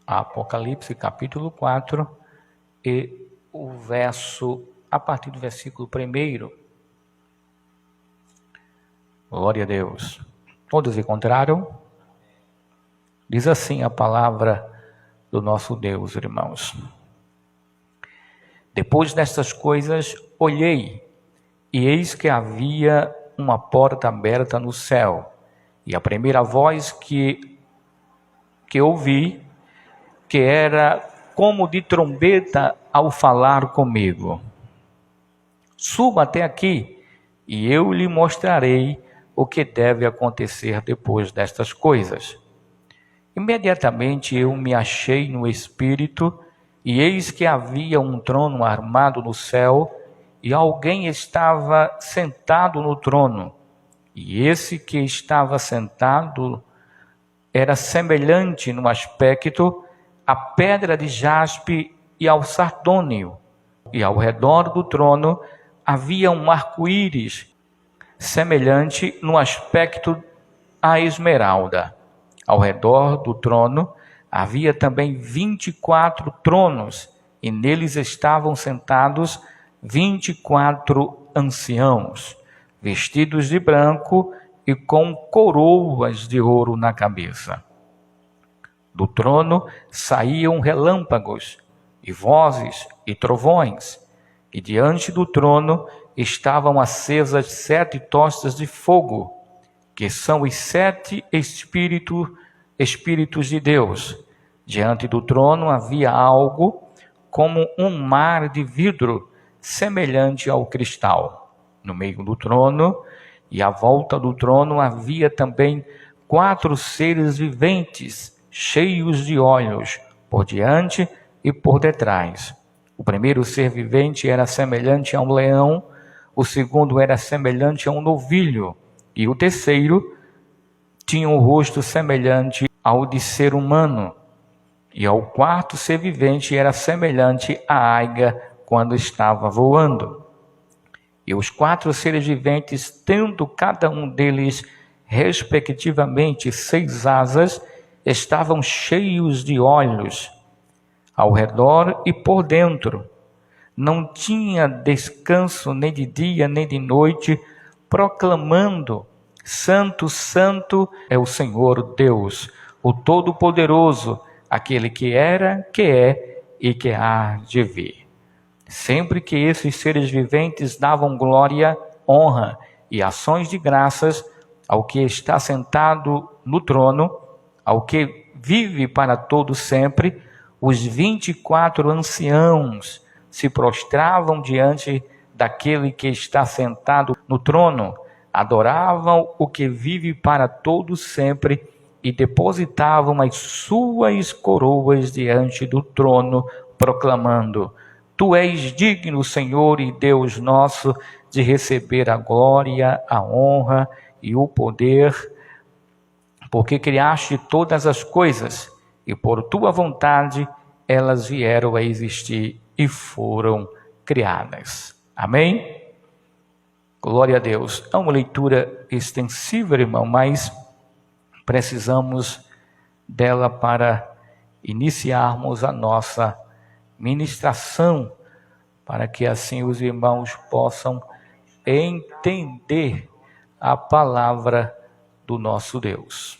Apocalipse capítulo 4 e a partir do versículo 1. Glória a Deus. Todos encontraram? Diz assim a palavra do nosso Deus, irmãos. Depois destas coisas, olhei, e eis que havia uma porta aberta no céu, e a primeira voz que ouvi, que era como de trombeta ao falar comigo: suba até aqui, e eu lhe mostrarei o que deve acontecer depois destas coisas. Imediatamente eu me achei no Espírito, e eis que havia um trono armado no céu, e alguém estava sentado no trono. E esse que estava sentado era semelhante no aspecto à pedra de jaspe e ao sardônio. E ao redor do trono havia um arco-íris, semelhante no aspecto à esmeralda. Ao redor do trono havia também 24 tronos, e neles estavam sentados 24 anciãos, vestidos de branco e com coroas de ouro na cabeça. Do trono saíam relâmpagos, e vozes e trovões, e diante do trono estavam acesas 7 tochas de fogo, que são os 7 Espíritos de Deus. Diante do trono havia algo como um mar de vidro, semelhante ao cristal. No meio do trono e à volta do trono havia também 4 seres viventes, cheios de olhos, por diante e por detrás. O primeiro ser vivente era semelhante a um leão, o segundo era semelhante a um novilho, e o terceiro tinha um rosto semelhante ao de ser humano. E ao quarto ser vivente era semelhante à águia quando estava voando. E os 4 seres viventes, tendo cada um deles respectivamente 6 asas, estavam cheios de olhos ao redor e por dentro. Não tinha descanso nem de dia nem de noite, proclamando: Santo, Santo é o Senhor Deus, o Todo-Poderoso, aquele que era, que é e que há de vir. Sempre que esses seres viventes davam glória, honra e ações de graças ao que está sentado no trono, ao que vive para todo sempre, os 24 anciãos se prostravam diante daquele que está sentado no trono, adoravam o que vive para todo sempre e depositavam as suas coroas diante do trono, proclamando: Tu és digno, Senhor e Deus nosso, de receber a glória, a honra e o poder, porque criaste todas as coisas, e por tua vontade elas vieram a existir e foram criadas. Amém? Glória a Deus. É uma leitura extensiva, irmão, mas precisamos dela para iniciarmos a nossa ministração, para que assim os irmãos possam entender a palavra do nosso Deus.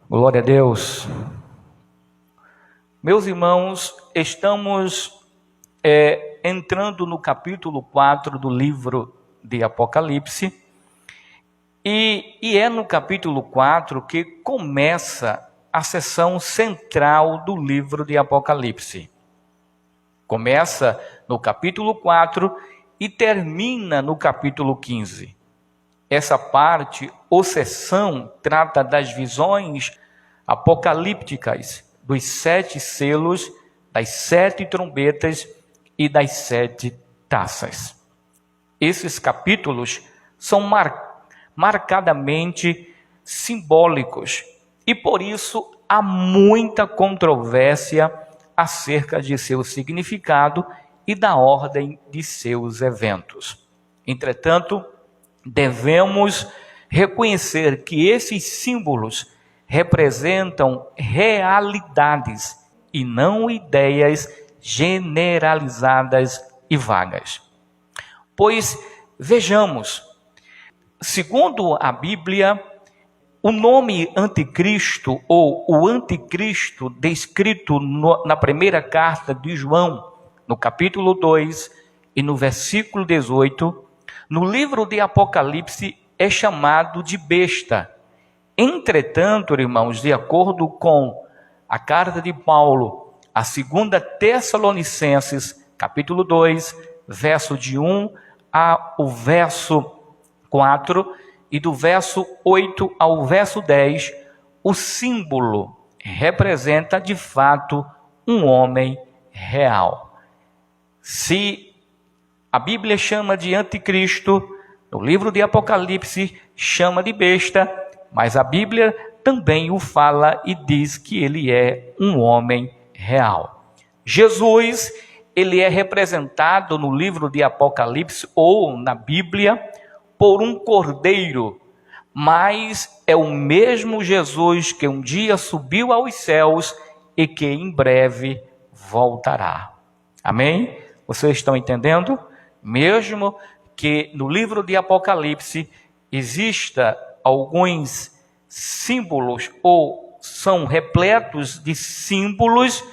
Glória a Deus. Meus irmãos, estamos entrando no capítulo 4 do livro de Apocalipse, e é no capítulo 4 que começa a seção central do livro de Apocalipse. Começa no capítulo 4 e termina no capítulo 15. Essa parte, ou seção, trata das visões apocalípticas, dos 7 selos, das 7 trombetas e das 7 taças. Esses capítulos são marcadamente simbólicos e por isso há muita controvérsia acerca de seu significado e da ordem de seus eventos. Entretanto, devemos reconhecer que esses símbolos representam realidades e não ideias generalizadas e vagas. Pois, vejamos, segundo a Bíblia, o nome anticristo ou o anticristo descrito na primeira carta de João, no capítulo 2 e no versículo 18, no livro de Apocalipse é chamado de besta. Entretanto, irmãos, de acordo com a carta de Paulo, a 2 Tessalonicenses, capítulo 2, verso de 1 ao verso 4, e do verso 8 ao verso 10, o símbolo representa de fato um homem real. Se a Bíblia chama de anticristo, no livro de Apocalipse chama de besta, mas a Bíblia também o fala e diz que ele é um homem real. Jesus, ele é representado no livro de Apocalipse ou na Bíblia por um cordeiro, mas é o mesmo Jesus que um dia subiu aos céus e que em breve voltará. Amém? Vocês estão entendendo? Mesmo que no livro de Apocalipse exista alguns símbolos ou são repletos de símbolos,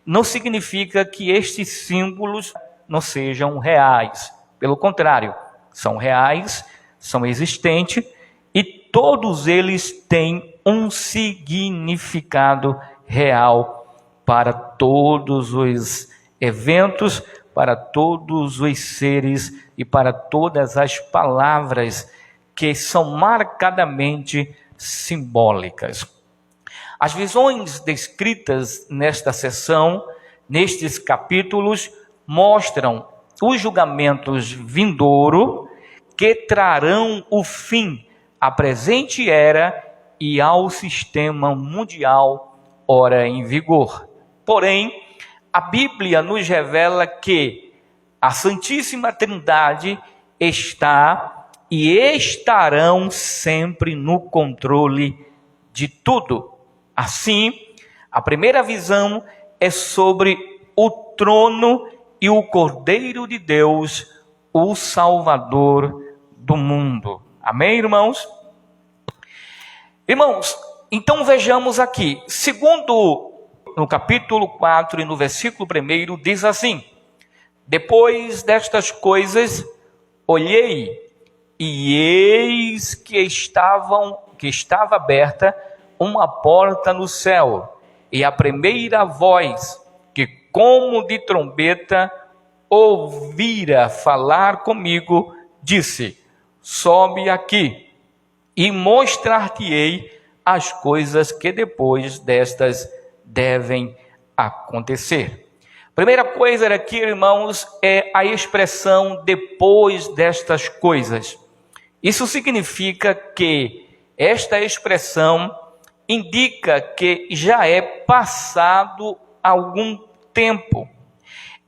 não significa que estes símbolos não sejam reais. Pelo contrário, são reais, são existentes e todos eles têm um significado real para todos os eventos, para todos os seres e para todas as palavras que são marcadamente simbólicas. As visões descritas nesta seção, nestes capítulos, mostram os julgamentos vindouros que trarão o fim à presente era e ao sistema mundial ora em vigor. Porém, a Bíblia nos revela que a Santíssima Trindade está e estarão sempre no controle de tudo. Assim, a primeira visão é sobre o trono e o Cordeiro de Deus, o Salvador do mundo. Amém, irmãos? Irmãos, então vejamos aqui, segundo no capítulo 4 e no versículo 1, diz assim: depois destas coisas, olhei, e eis que estava aberta uma porta no céu, e a primeira voz, que como de trombeta ouvira falar comigo, disse: sobe aqui, e mostrar-te-ei as coisas que depois destas devem acontecer. Primeira coisa aqui, irmãos, é a expressão depois destas coisas. Isso significa que esta expressão indica que já é passado algum tempo.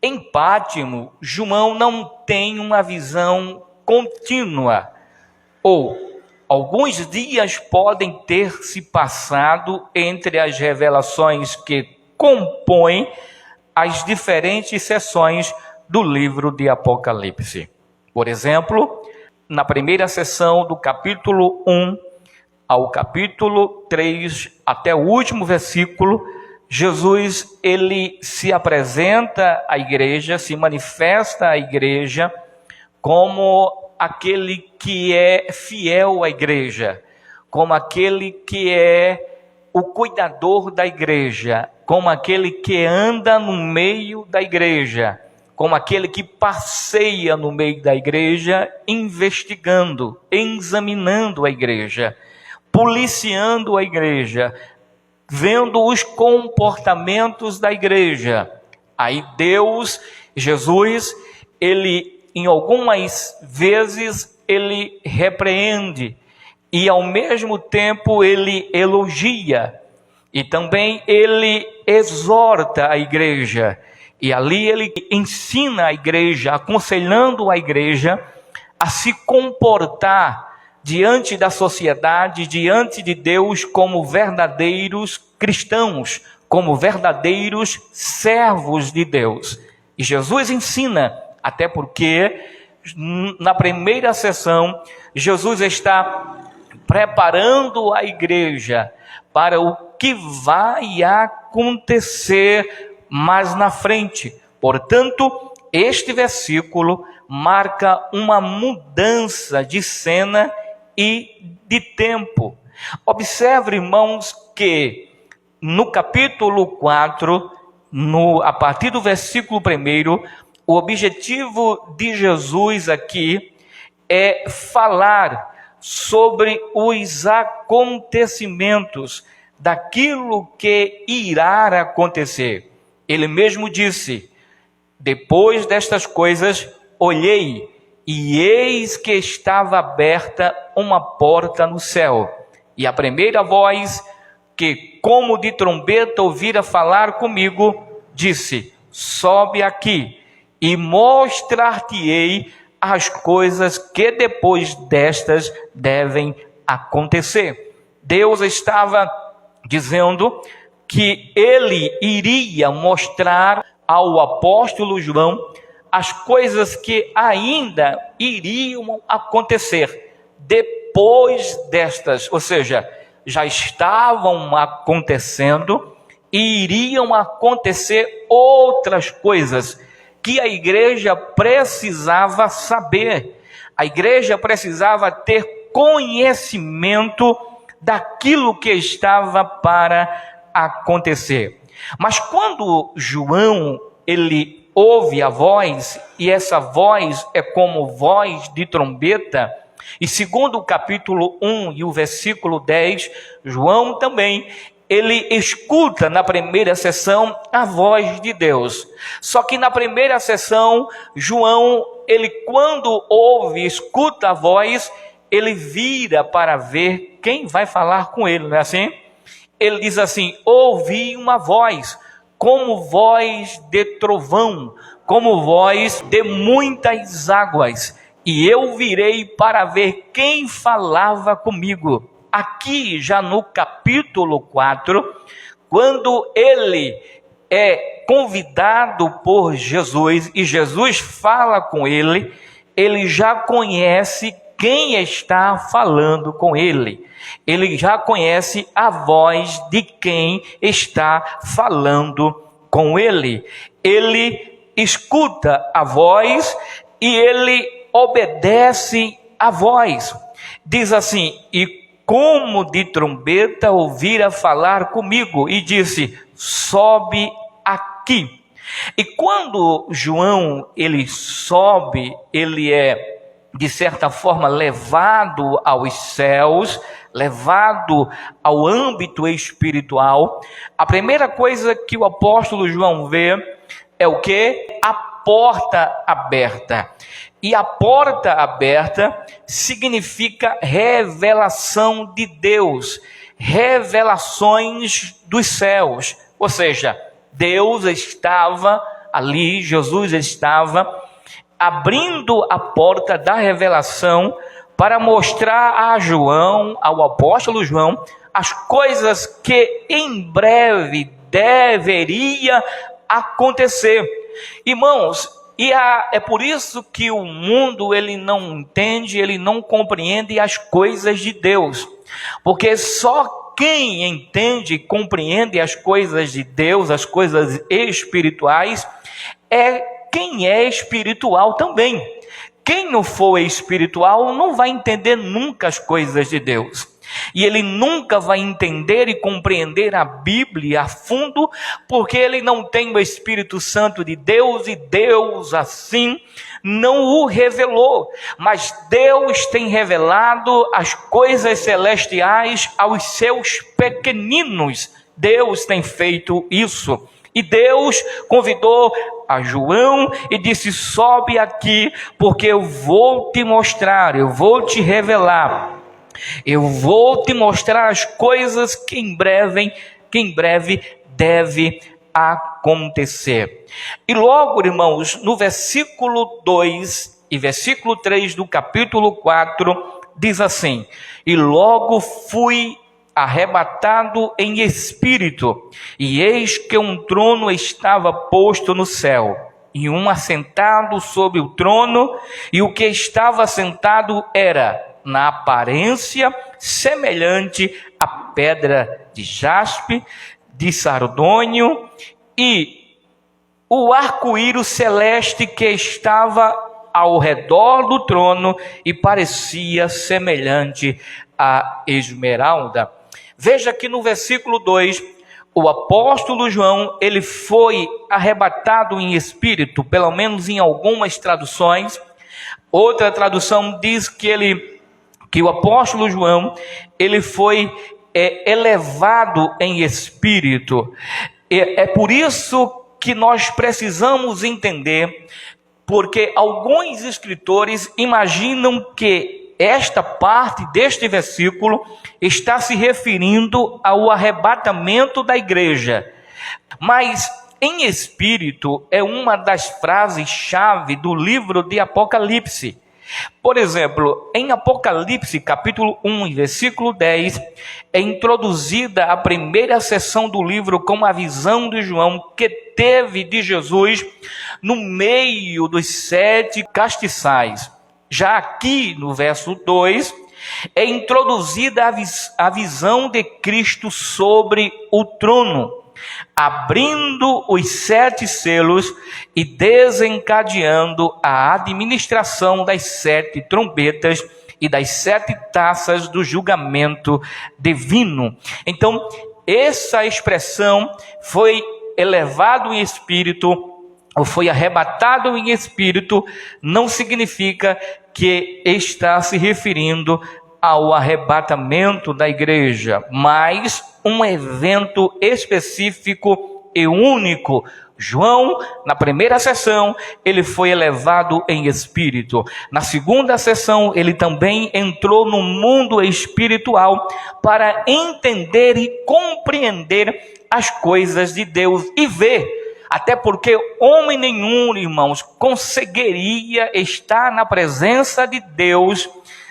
Em Pátimo, João não tem uma visão contínua, ou alguns dias podem ter se passado entre as revelações que compõem as diferentes seções do livro de Apocalipse. Por exemplo, na primeira seção do capítulo 1 ao capítulo 3, até o último versículo, Jesus, ele se apresenta à igreja, se manifesta à igreja como aquele que é fiel à igreja, como aquele que é o cuidador da igreja, como aquele que anda no meio da igreja, como aquele que passeia no meio da igreja, investigando, examinando a igreja, policiando a igreja, vendo os comportamentos da igreja. Aí Deus, Jesus, ele em algumas vezes ele repreende e ao mesmo tempo ele elogia e também ele exorta a igreja. E ali ele ensina a igreja, aconselhando a igreja a se comportar diante da sociedade, diante de Deus, como verdadeiros cristãos, como verdadeiros servos de Deus. E Jesus ensina, até porque na primeira sessão, Jesus está preparando a igreja para o que vai acontecer mais na frente. Portanto, este versículo marca uma mudança de cena e de tempo. Observe, irmãos, que no capítulo 4, a partir do versículo 1, o objetivo de Jesus aqui é falar sobre os acontecimentos, daquilo que irá acontecer. Ele mesmo disse: depois destas coisas, olhei, e eis que estava aberta uma porta no céu. E a primeira voz, que como de trombeta ouvira falar comigo, disse: sobe aqui, e mostrar-te-ei as coisas que depois destas devem acontecer. Deus estava dizendo que ele iria mostrar ao apóstolo João as coisas que ainda iriam acontecer depois destas, ou seja, já estavam acontecendo e iriam acontecer outras coisas que a igreja precisava saber. A igreja precisava ter conhecimento daquilo que estava para acontecer. Mas quando João, ele ouve a voz, e essa voz é como voz de trombeta, e segundo o capítulo 1 e o versículo 10, João também, ele escuta na primeira sessão a voz de Deus. Só que na primeira sessão, João, ele quando ouve, escuta a voz, ele vira para ver quem vai falar com ele, não é assim? Ele diz assim: ouvi uma voz, como voz de trovão, como voz de muitas águas, e eu virei para ver quem falava comigo. Aqui já no capítulo 4, quando ele é convidado por Jesus e Jesus fala com ele, ele já conhece quem está falando com ele. Ele já conhece a voz de quem está falando com ele. Ele escuta a voz e ele obedece a voz. Diz assim: e como de trombeta ouvira falar comigo, e disse: sobe aqui. E quando João ele sobe, ele é de certa forma levado aos céus, levado ao âmbito espiritual. A primeira coisa que o apóstolo João vê é o quê? A porta aberta. E a porta aberta significa revelação de Deus, revelações dos céus. Ou seja, Deus estava ali, Jesus estava abrindo a porta da revelação para mostrar a João, ao apóstolo João, as coisas que em breve deveria acontecer. Irmãos, é por isso que o mundo ele não entende, ele não compreende as coisas de Deus. Porque só quem entende e compreende as coisas de Deus, as coisas espirituais, é quem é espiritual também. Quem não for espiritual não vai entender nunca as coisas de Deus. E ele nunca vai entender e compreender a Bíblia a fundo, porque ele não tem o Espírito Santo de Deus, e Deus assim não o revelou. Mas Deus tem revelado as coisas celestiais aos seus pequeninos. Deus tem feito isso. E Deus convidou a João e disse: sobe aqui, porque eu vou te mostrar, eu vou te revelar, eu vou te mostrar as coisas que em breve deve acontecer. E logo, irmãos, no versículo 2 e versículo 3 do capítulo 4, diz assim: e logo fui arrebatado em espírito, e eis que um trono estava posto no céu, e um assentado sobre o trono, e o que estava assentado era, na aparência, semelhante a pedra de jaspe, de sardônio, e o arco-íris celeste que estava ao redor do trono, e parecia semelhante a esmeralda. Veja que no versículo 2, o apóstolo João, ele foi arrebatado em espírito, pelo menos em algumas traduções. Outra tradução diz que o apóstolo João, ele foi elevado em espírito. É por isso que nós precisamos entender, porque alguns escritores imaginam que esta parte deste versículo está se referindo ao arrebatamento da igreja. Mas em espírito é uma das frases-chave do livro de Apocalipse. Por exemplo, em Apocalipse capítulo 1, versículo 10, é introduzida a primeira seção do livro com a visão de João que teve de Jesus no meio dos 7 castiçais. Já aqui no verso 2, é introduzida a visão de Cristo sobre o trono, abrindo os 7 selos e desencadeando a administração das 7 trombetas e das 7 taças do julgamento divino. Então, essa expressão foi elevado em espírito, ou foi arrebatado em espírito, não significa que está se referindo ao arrebatamento da igreja, mas um evento específico e único. João, na primeira sessão, ele foi elevado em espírito. Na segunda sessão, ele também entrou no mundo espiritual para entender e compreender as coisas de Deus e ver. Até porque homem nenhum, irmãos, conseguiria estar na presença de Deus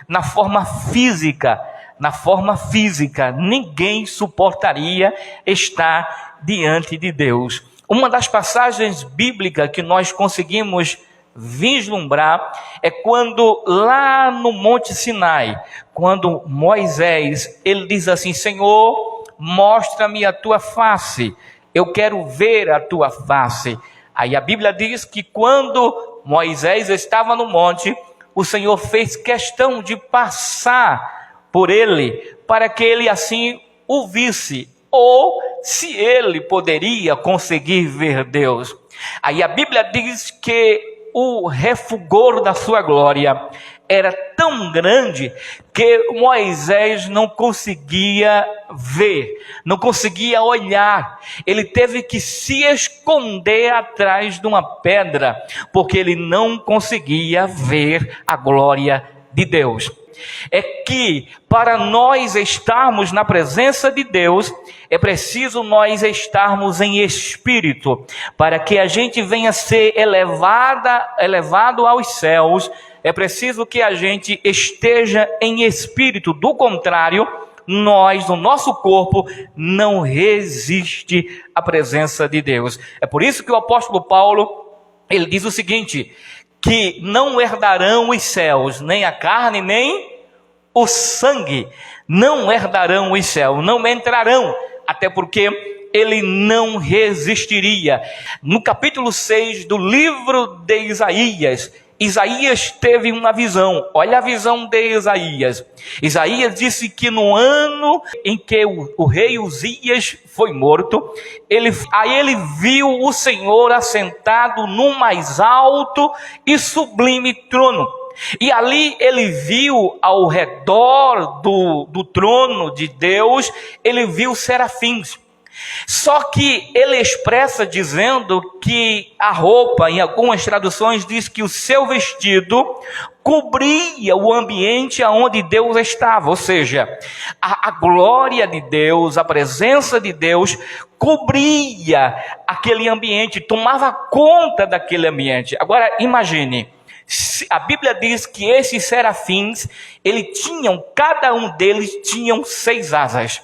na forma física. Na forma física, ninguém suportaria estar diante de Deus. Uma das passagens bíblicas que nós conseguimos vislumbrar é quando lá no Monte Sinai, quando Moisés, ele diz assim: Senhor, mostra-me a tua face. Eu quero ver a tua face. Aí a Bíblia diz que quando Moisés estava no monte, o Senhor fez questão de passar por ele, para que ele assim o visse, ou se ele poderia conseguir ver Deus. Aí a Bíblia diz que o refulgor da sua glória era tão grande que Moisés não conseguia ver, não conseguia olhar. Ele teve que se esconder atrás de uma pedra, porque ele não conseguia ver a glória de Deus. É que para nós estarmos na presença de Deus, é preciso nós estarmos em espírito, para que a gente venha ser elevado aos céus. É preciso que a gente esteja em espírito, do contrário, nós, no nosso corpo, não resiste à presença de Deus. É por isso que o apóstolo Paulo, ele diz o seguinte, que não herdarão os céus, nem a carne, nem o sangue, não herdarão os céus, não entrarão, até porque ele não resistiria. No capítulo 6 do livro de Isaías, Isaías teve uma visão. Olha a visão de Isaías. Isaías disse que no ano em que o rei Uzias foi morto, ele viu o Senhor assentado no mais alto e sublime trono. E ali ele viu ao redor do trono de Deus, ele viu serafins. Só que ele expressa dizendo que a roupa, em algumas traduções diz que o seu vestido cobria o ambiente aonde Deus estava, ou seja, a glória de Deus, a presença de Deus cobria aquele ambiente, tomava conta daquele ambiente. Agora imagine, A Bíblia diz que esses serafins, cada um deles tinham 6 asas.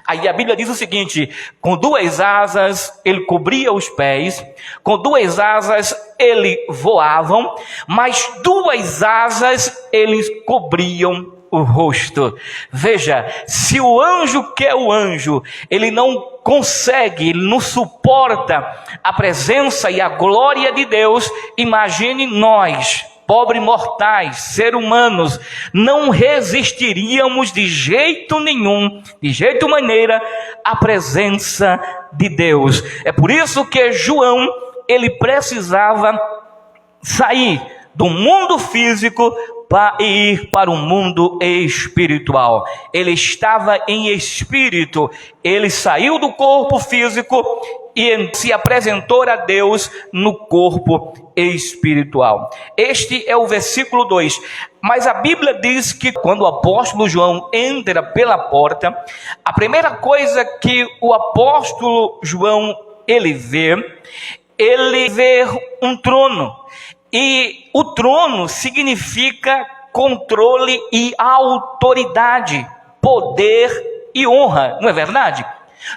Aí a Bíblia diz o seguinte: com 2 asas ele cobria os pés, com 2 asas eles voavam, mas 2 asas eles cobriam o rosto. Veja, se o anjo que é o anjo, ele não consegue, ele não suporta a presença e a glória de Deus, imagine nós, pobres mortais, seres humanos, não resistiríamos de jeito nenhum, de jeito maneira, à presença de Deus. É por isso que João, ele precisava sair do mundo físico e ir para o mundo espiritual. Ele estava em espírito, ele saiu do corpo físico e se apresentou a Deus no corpo espiritual. Este é o versículo 2. Mas a Bíblia diz que quando o apóstolo João entra pela porta, a primeira coisa que o apóstolo João ele vê um trono. E o trono significa controle e autoridade, poder e honra, não é verdade?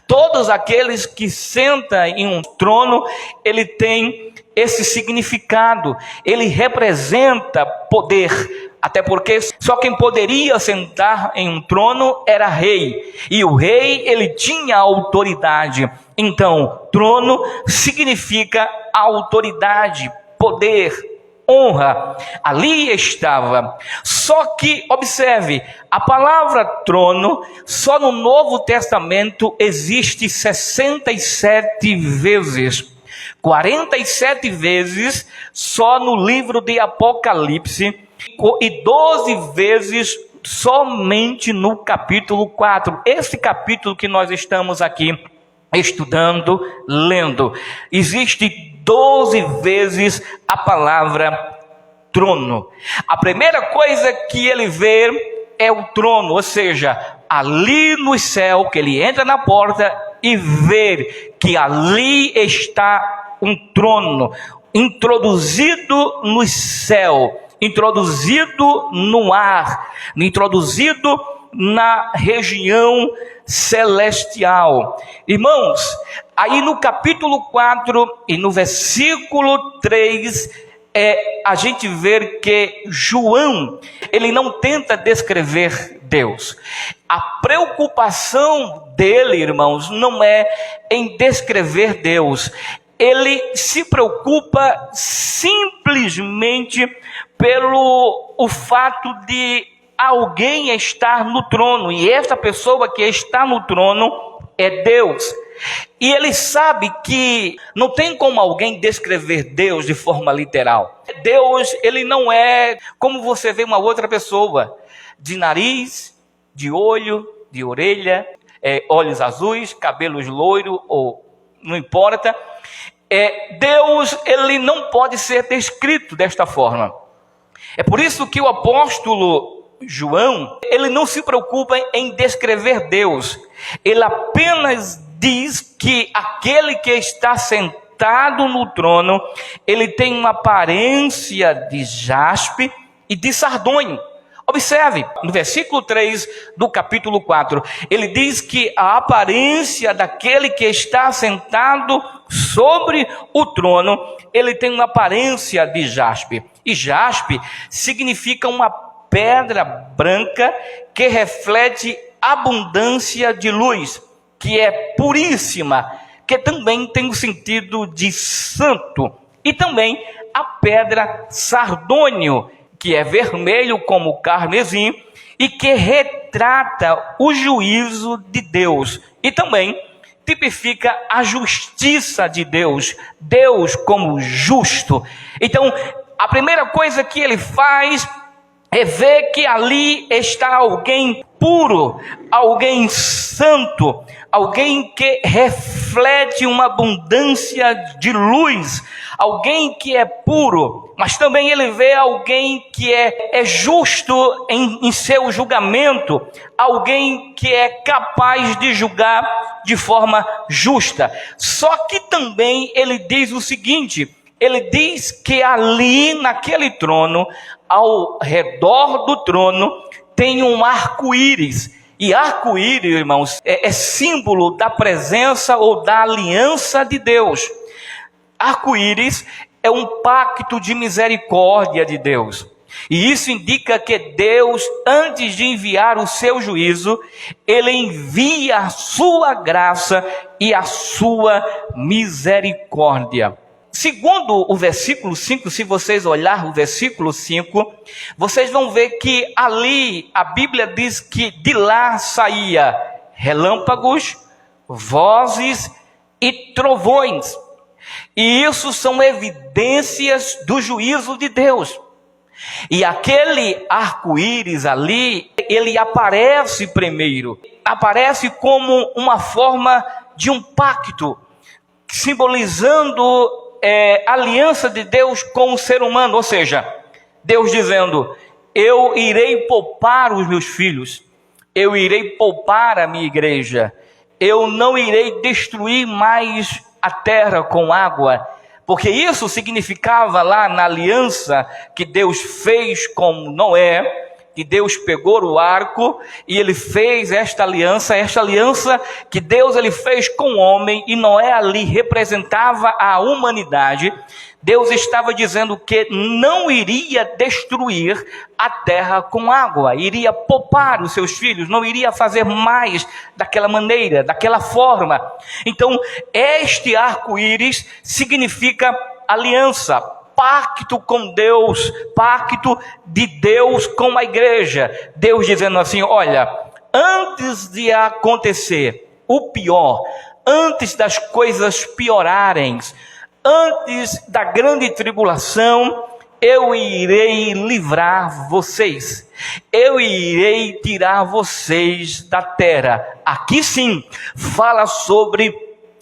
Todos aqueles que sentam em um trono, ele tem esse significado, ele representa poder, até porque só quem poderia sentar em um trono era rei, e o rei ele tinha autoridade. Então, trono significa autoridade, poder, honra. Ali estava. Só que, observe, a palavra trono, só no Novo Testamento existe 67 vezes. 47 vezes só no livro de Apocalipse e 12 vezes somente no capítulo 4. Esse capítulo que nós estamos aqui estudando, lendo, existe 12 vezes a palavra trono. A primeira coisa que ele vê é o trono, ou seja, ali no céu, que ele entra na porta e vê que ali está um trono, introduzido no céu, introduzido no ar, introduzido na região celestial. Irmãos, aí no capítulo 4 e no versículo 3, a gente vê que João, ele não tenta descrever Deus. A preocupação dele, irmãos, não é em descrever Deus. Ele se preocupa simplesmente pelo o fato de alguém estar no trono, e essa pessoa que está no trono é Deus. E ele sabe que não tem como alguém descrever Deus de forma literal. Deus, ele não é como você vê uma outra pessoa, de nariz, de olho, de orelha, olhos azuis, cabelos loiros, ou não importa. Deus, ele não pode ser descrito desta forma. É por isso que o apóstolo João, ele não se preocupa em descrever Deus. Ele apenas diz que aquele que está sentado no trono, ele tem uma aparência de jaspe e de sardônio. Observe, no versículo 3 do capítulo 4, ele diz que a aparência daquele que está sentado sobre o trono, ele tem uma aparência de jaspe. E jaspe significa uma pedra branca que reflete abundância de luz, que é puríssima, que também tem o sentido de santo. E também a pedra sardônio, que é vermelho como carmesim e que retrata o juízo de Deus. E também tipifica a justiça de Deus, Deus como justo. Então, a primeira coisa que ele faz é ver que ali está alguém puro, alguém santo, alguém que reflete uma abundância de luz, alguém que é puro, mas também ele vê alguém que é justo em seu julgamento, alguém que é capaz de julgar de forma justa. Só que também ele diz o seguinte, ele diz que ali naquele trono, ao redor do trono, tem um arco-íris. E arco-íris, irmãos, é símbolo da presença ou da aliança de Deus. Arco-íris é um pacto de misericórdia de Deus. E isso indica que Deus, antes de enviar o seu juízo, ele envia a sua graça e a sua misericórdia. Segundo o versículo 5, se vocês olharem o versículo 5, vocês vão ver que ali a Bíblia diz que de lá saía relâmpagos, vozes e trovões. E isso são evidências do juízo de Deus. E aquele arco-íris ali, ele aparece primeiro. Aparece como uma forma de um pacto, simbolizando a aliança de Deus com o ser humano. Ou seja, Deus dizendo: eu irei poupar os meus filhos, eu irei poupar a minha igreja, eu não irei destruir mais a terra com água, porque isso significava lá na aliança que Deus fez com Noé, que Deus pegou o arco e ele fez esta aliança que Deus ele fez com o homem, e Noé ali representava a humanidade. Deus estava dizendo que não iria destruir a terra com água, iria poupar os seus filhos, não iria fazer mais daquela maneira, daquela forma. Então, este arco-íris significa aliança, pacto com Deus, pacto de Deus com a igreja. Deus dizendo assim: olha, antes de acontecer o pior, antes das coisas piorarem, antes da grande tribulação, eu irei livrar vocês, eu irei tirar vocês da terra. Aqui sim, fala sobre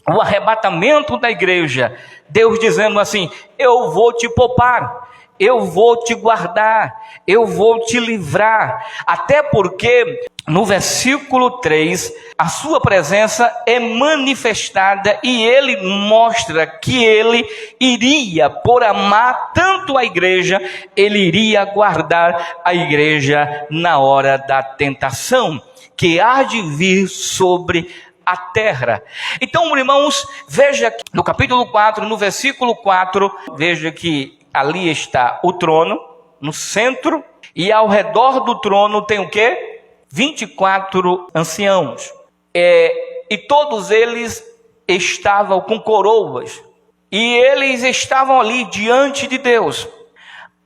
o arrebatamento da igreja. Deus dizendo assim: eu vou te poupar, eu vou te guardar, eu vou te livrar. Até porque no versículo 3, a sua presença é manifestada e ele mostra que ele iria, por amar tanto a igreja, ele iria guardar a igreja na hora da tentação que há de vir sobre a terra. Então, irmãos, veja que no capítulo 4, no versículo 4, veja que ali está o trono, no centro, e ao redor do trono tem o quê? 24 anciãos. E todos eles estavam com coroas, e eles estavam ali diante de Deus.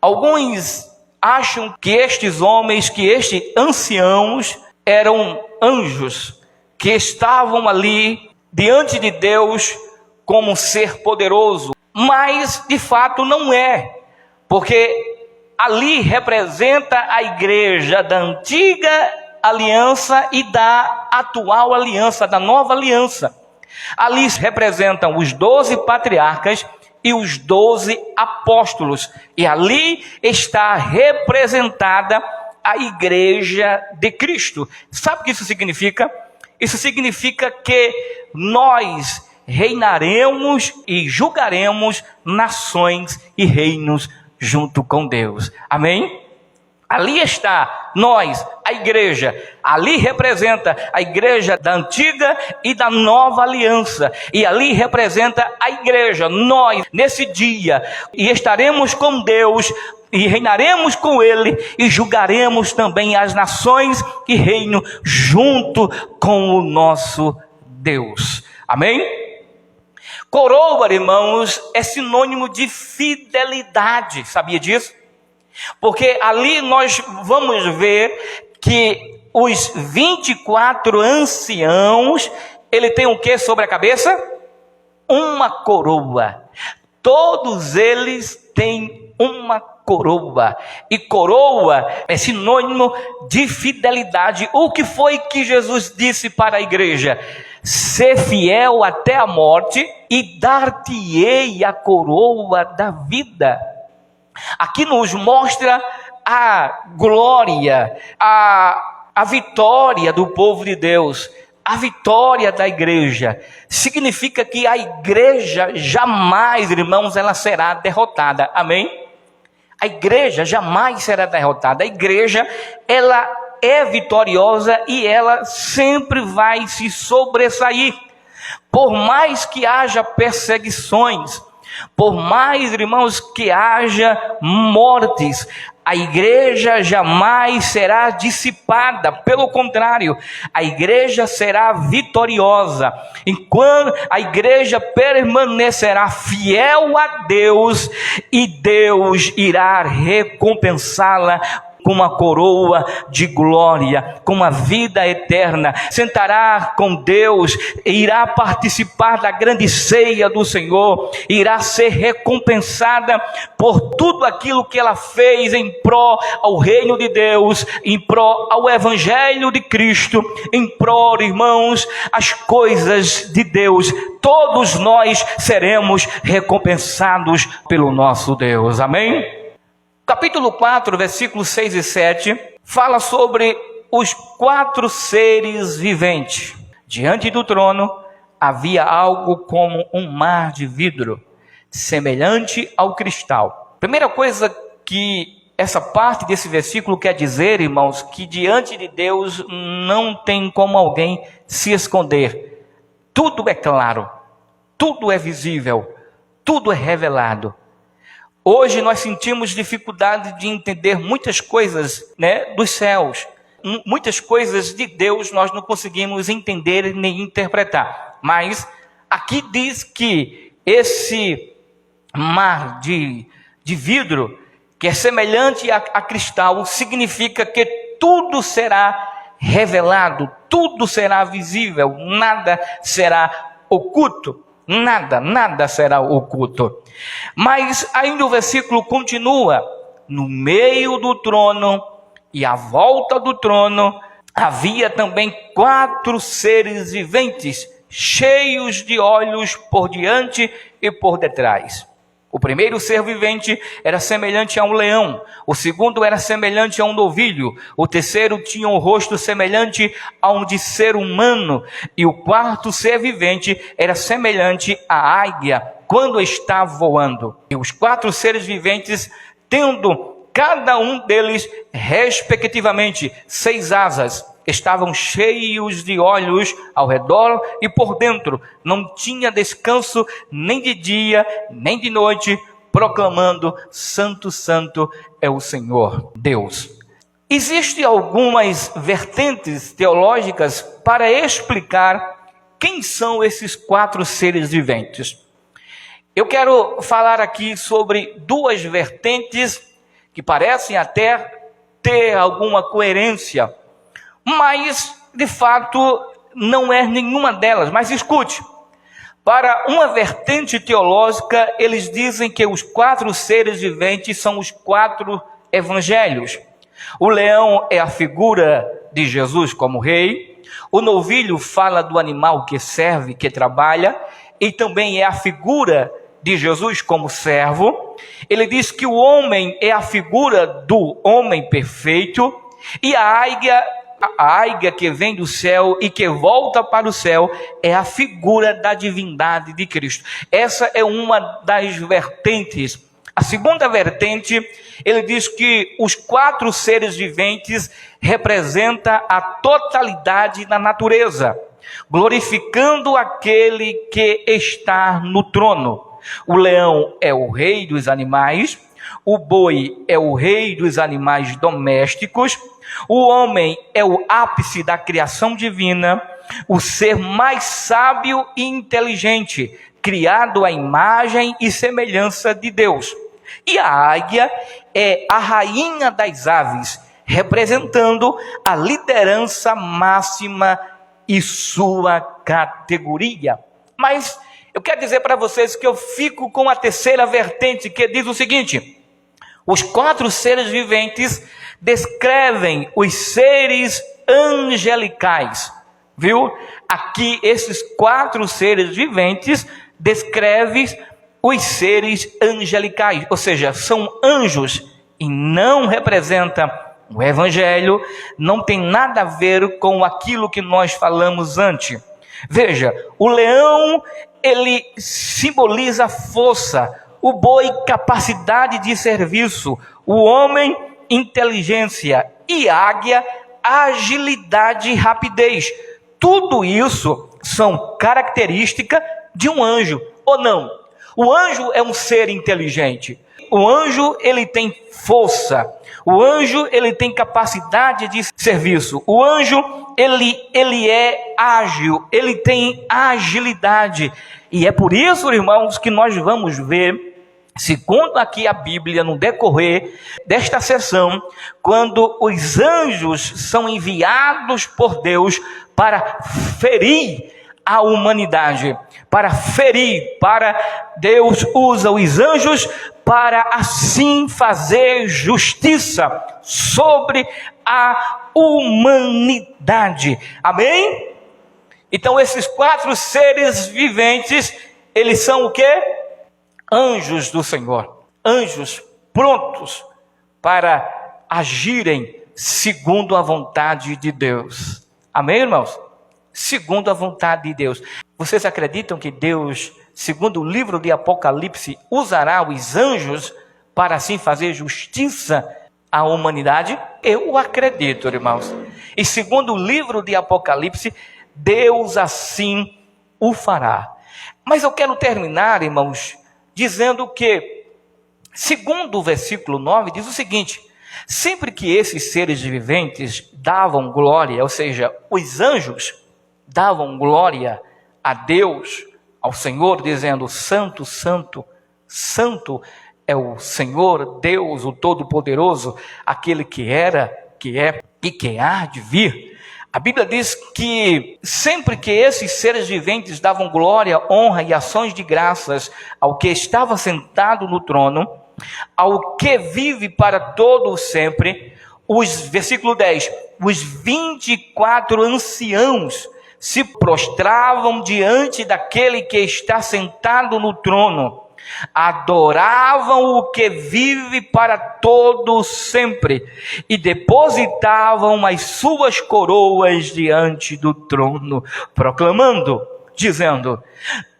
Alguns acham que estes homens, que estes anciãos, eram anjos, que estavam ali diante de Deus como um ser poderoso, mas de fato não é, porque ali representa a igreja da antiga aliança e da atual aliança, da nova aliança. Ali representam os 12 patriarcas e os 12 apóstolos, e ali está representada a igreja de Cristo. Sabe o que isso significa? Isso significa que nós reinaremos e julgaremos nações e reinos junto com Deus. Amém? Ali está nós, a igreja. Ali representa a igreja da antiga e da nova aliança. E ali representa a igreja, nós, nesse dia. E estaremos com Deus e reinaremos com ele e julgaremos também as nações e reino junto com o nosso Deus. Amém? Coroa, irmãos, é sinônimo de fidelidade. Sabia disso? Porque ali nós vamos ver que os 24 anciãos, ele tem o que sobre a cabeça? Uma coroa. Todos eles têm uma coroa. E coroa é sinônimo de fidelidade. O que foi que Jesus disse para a igreja? Ser fiel até a morte e dar-te-ei a coroa da vida. Aqui nos mostra a glória, a vitória do povo de Deus, a vitória da igreja significa que a igreja jamais, irmãos, ela será derrotada. Amém? A igreja jamais será derrotada. A igreja, ela é vitoriosa e ela sempre vai se sobressair. Por mais que haja perseguições, por mais, irmãos, que haja mortes, a igreja jamais será dissipada. Pelo contrário, a igreja será vitoriosa. Enquanto a igreja permanecerá fiel a Deus, e Deus irá recompensá-la com uma coroa de glória, com uma vida eterna. Sentará com Deus, irá participar da grande ceia do Senhor, irá ser recompensada por tudo aquilo que ela fez em pró ao reino de Deus, em pró ao evangelho de Cristo, em pró, irmãos, as coisas de Deus. Todos nós seremos recompensados pelo nosso Deus. Amém? Capítulo 4, versículos 6 e 7, fala sobre os 4 seres viventes. Diante do trono havia algo como um mar de vidro, semelhante ao cristal. Primeira coisa que essa parte desse versículo quer dizer, irmãos, que diante de Deus não tem como alguém se esconder. Tudo é claro, tudo é visível, tudo é revelado. Hoje nós sentimos dificuldade de entender muitas coisas, dos céus. Muitas coisas de Deus nós não conseguimos entender nem interpretar. Mas aqui diz que esse mar de vidro, que é semelhante a cristal, significa que tudo será revelado, tudo será visível, nada será oculto. Nada será oculto. Mas ainda o versículo continua: no meio do trono e à volta do trono havia também 4 seres viventes, cheios de olhos por diante e por detrás. O primeiro ser vivente era semelhante a um leão, o segundo era semelhante a um novilho, o terceiro tinha um rosto semelhante a um de ser humano, e o quarto ser vivente era semelhante à águia quando está voando. E os 4 seres viventes, tendo cada um deles, respectivamente, 6 asas, estavam cheios de olhos ao redor e por dentro. Não tinha descanso nem de dia, nem de noite, proclamando: Santo, Santo é o Senhor Deus. Existem algumas vertentes teológicas para explicar quem são esses 4 seres viventes. Eu quero falar aqui sobre 2 vertentes que parecem até ter alguma coerência, mas de fato não é nenhuma delas. Mas escute, para uma vertente teológica, eles dizem que os 4 seres viventes são os 4 evangelhos. O leão é a figura de Jesus como rei, o novilho fala do animal que serve, que trabalha, e também é a figura de Jesus como servo. Ele diz que o homem é a figura do homem perfeito, e a águia que vem do céu e que volta para o céu é a figura da divindade de Cristo. Essa é uma das vertentes. A segunda vertente, ele diz que os 4 seres viventes representam a totalidade da natureza, glorificando aquele que está no trono. O leão é o rei dos animais, o boi é o rei dos animais domésticos, o homem é o ápice da criação divina, o ser mais sábio e inteligente, criado à imagem e semelhança de Deus. E a águia é a rainha das aves, representando a liderança máxima e sua categoria. Mas eu quero dizer para vocês que eu fico com a terceira vertente, que diz o seguinte: os 4 seres viventes descrevem os seres angelicais, viu? Aqui esses 4 seres viventes descrevem os seres angelicais, ou seja, são anjos e não representa O evangelho não tem nada a ver com aquilo que nós falamos antes. Veja, o leão, ele simboliza força, o boi, capacidade de serviço, o homem, inteligência, e águia, agilidade e rapidez. Tudo isso são características de um anjo, ou não? O anjo é um ser inteligente. O anjo, ele tem força. O anjo, ele tem capacidade de serviço. O anjo, ele é ágil, ele tem agilidade. E é por isso, irmãos, que nós vamos ver, segundo aqui a Bíblia, no decorrer desta sessão, quando os anjos são enviados por Deus para ferir a humanidade, Deus usa os anjos para assim fazer justiça sobre a humanidade. Amém? Então esses 4 seres viventes, eles são o quê? Anjos do Senhor, anjos prontos para agirem segundo a vontade de Deus. Amém, irmãos? Segundo a vontade de Deus. Vocês acreditam que Deus, segundo o livro de Apocalipse, usará os anjos para assim fazer justiça à humanidade? Eu acredito, irmãos. E segundo o livro de Apocalipse, Deus assim o fará. Mas eu quero terminar, irmãos, dizendo que, segundo o versículo 9, diz o seguinte: sempre que esses seres viventes davam glória, ou seja, os anjos davam glória a Deus, ao Senhor, dizendo: Santo, Santo, Santo é o Senhor Deus, o Todo-Poderoso, aquele que era, que é e que há de vir. A Bíblia diz que sempre que esses seres viventes davam glória, honra e ações de graças ao que estava sentado no trono, ao que vive para todo o sempre, versículo 10, os 24 anciãos se prostravam diante daquele que está sentado no trono, adoravam o que vive para todo sempre e depositavam as suas coroas diante do trono, proclamando, dizendo: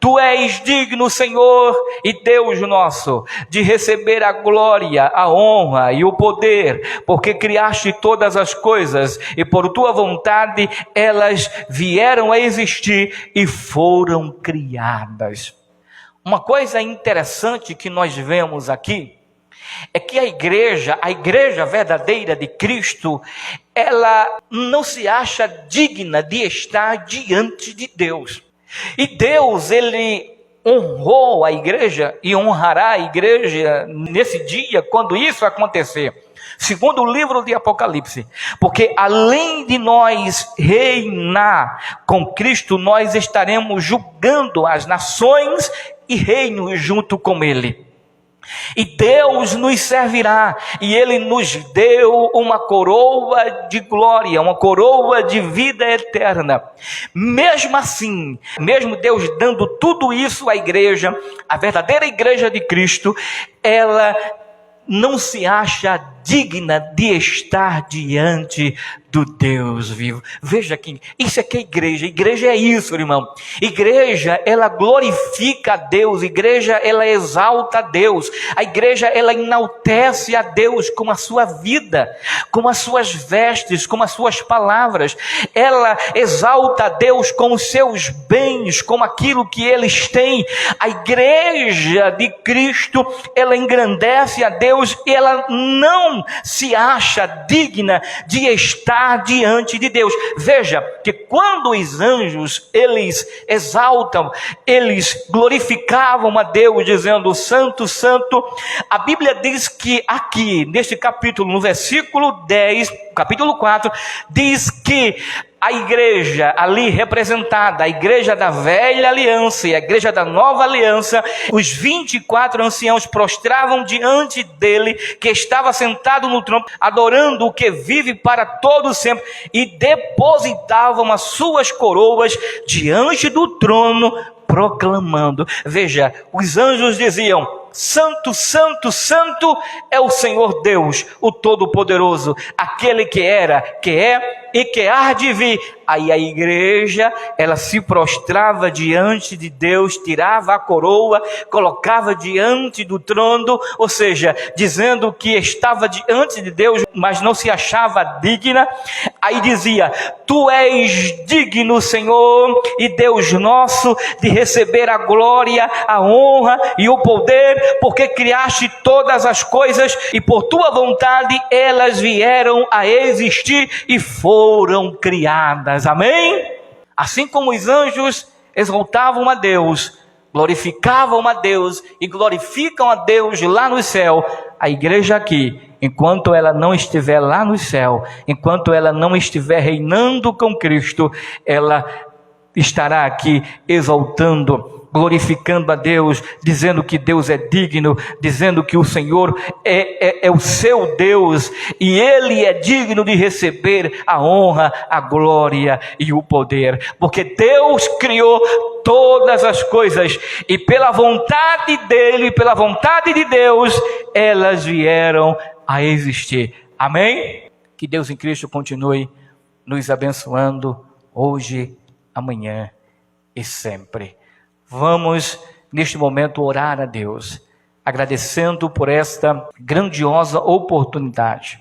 Tu és digno, Senhor e Deus nosso, de receber a glória, a honra e o poder, porque criaste todas as coisas e por tua vontade elas vieram a existir e foram criadas. Uma coisa interessante que nós vemos aqui é que a igreja verdadeira de Cristo, ela não se acha digna de estar diante de Deus. E Deus, ele honrou a igreja e honrará a igreja nesse dia, quando isso acontecer, segundo o livro de Apocalipse, porque além de nós reinar com Cristo, nós estaremos julgando as nações e reinos junto com ele. E Deus nos servirá, e Ele nos deu uma coroa de glória, uma coroa de vida eterna. Mesmo assim, mesmo Deus dando tudo isso à igreja, a verdadeira igreja de Cristo, ela não se acha digna de estar diante do Deus vivo. Veja aqui, isso aqui é igreja é isso, irmão. Igreja, ela glorifica a Deus, igreja, ela exalta a Deus, a igreja, ela enaltece a Deus com a sua vida, com as suas vestes, com as suas palavras, ela exalta a Deus com os seus bens, com aquilo que eles têm. A igreja de Cristo, ela engrandece a Deus e ela não se acha digna de estar diante de Deus. Veja que quando os anjos, eles exaltam, eles glorificavam a Deus, dizendo: Santo, Santo, a Bíblia diz que aqui, neste capítulo, no versículo 10, capítulo 4, diz que a igreja ali representada, a igreja da velha aliança e a igreja da nova aliança, os 24 anciãos prostravam diante dele, que estava sentado no trono, adorando o que vive para todo sempre, e depositavam as suas coroas diante do trono, proclamando. Veja, os anjos diziam: Santo, Santo, Santo é o Senhor Deus, o Todo-Poderoso, aquele que era, que é e que há de vir. Aí a igreja, ela se prostrava diante de Deus, tirava a coroa, colocava diante do trono, ou seja, dizendo que estava diante de Deus, mas não se achava digna. Aí dizia: Tu és digno, Senhor e Deus nosso, de receber a glória, a honra e o poder, porque criaste todas as coisas e por tua vontade elas vieram a existir e foram criadas. Amém? Assim como os anjos exaltavam a Deus, glorificavam a Deus e glorificam a Deus lá no céu, a igreja aqui, enquanto ela não estiver lá no céu, enquanto ela não estiver reinando com Cristo, ela estará aqui exaltando, glorificando a Deus, dizendo que Deus é digno, dizendo que o Senhor é o seu Deus, e Ele é digno de receber a honra, a glória e o poder, porque Deus criou todas as coisas, e pela vontade dEle, pela vontade de Deus, elas vieram a existir. Amém? Que Deus em Cristo continue nos abençoando hoje, amanhã e sempre. Vamos, neste momento, orar a Deus, agradecendo por esta grandiosa oportunidade.